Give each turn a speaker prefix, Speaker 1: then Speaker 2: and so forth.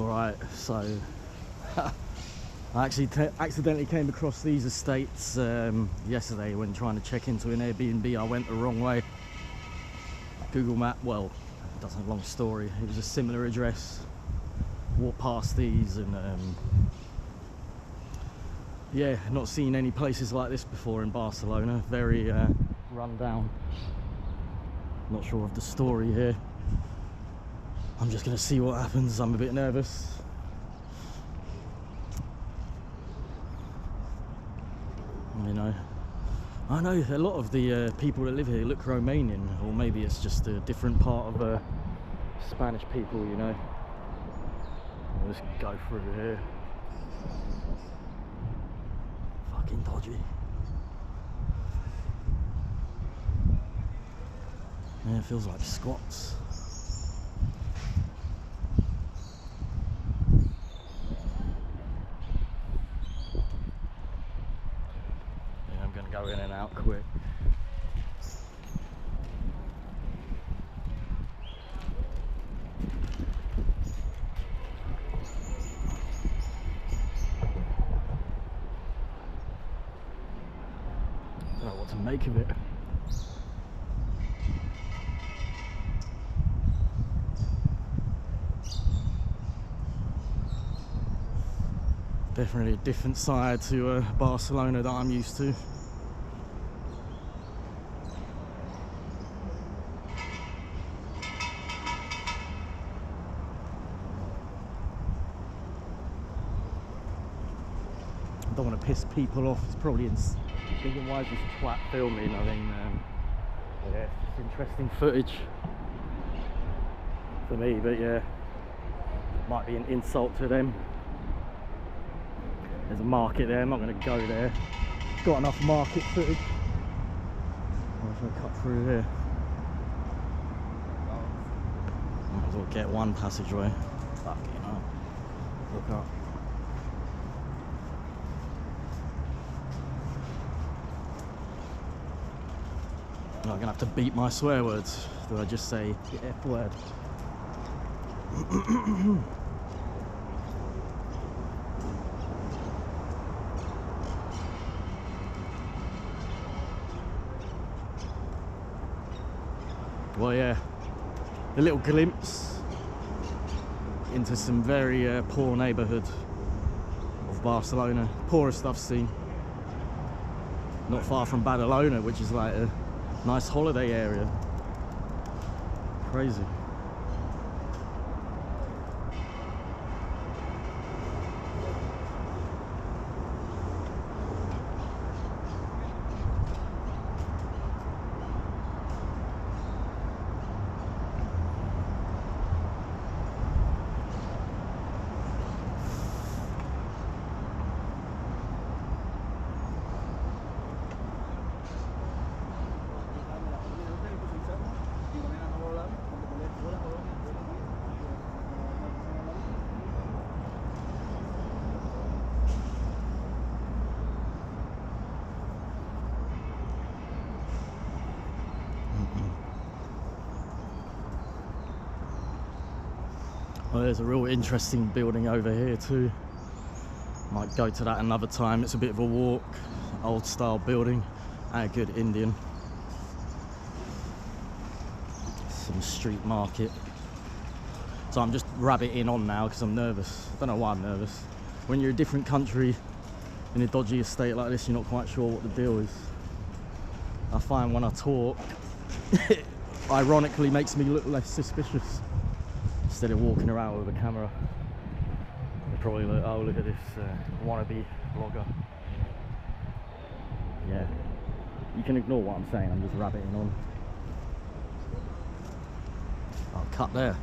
Speaker 1: Alright, so I actually accidentally came across these estates yesterday when trying to check into an Airbnb. I went the wrong way. Google Map, well, it doesn't have a long story. It was a similar address. Walked past these and yeah, not seen any places like this before in Barcelona. Very run down. Not sure of the story here. I'm just gonna see what happens. I'm a bit nervous. You know, I know a lot of the people that live here look Romanian, or maybe it's just a different part of Spanish people, you know. I'll just go through here. Fucking dodgy. Yeah, it feels like squats. Yeah, I'm gonna go in and out quick. Don't know what to make of it. Definitely a different side to Barcelona that I'm used to. I don't want to piss people off. It's probably thinking, why is this twat filming? I mean, yeah, it's just interesting footage for me, but yeah, might be an insult to them. There's a market there, I'm not going to go there. Got enough market footage. I'm just going to cut through here. Might as well get one passageway. Fucking hell. Look up. I'm going to have to beat my swear words. Do I just say the F word? Well, yeah, a little glimpse into some very poor neighbourhood of Barcelona. Poorest I've seen. Not far from Badalona, which is like a nice holiday area. Crazy. Well, there's a real interesting building over here too. Might go to that another time. It's a bit of a walk. Old style building and a good Indian. Some street market. So I'm just rabbiting on now because I'm nervous. I don't know why I'm nervous. When you're a different country in a dodgy estate like this, you're not quite sure what the deal is. I find when I talk, it ironically makes me look less suspicious. Instead of walking around with a camera, they probably look, oh, look at this wannabe vlogger. Yeah, you can ignore what I'm saying, I'm just rabbiting on. I'll cut there.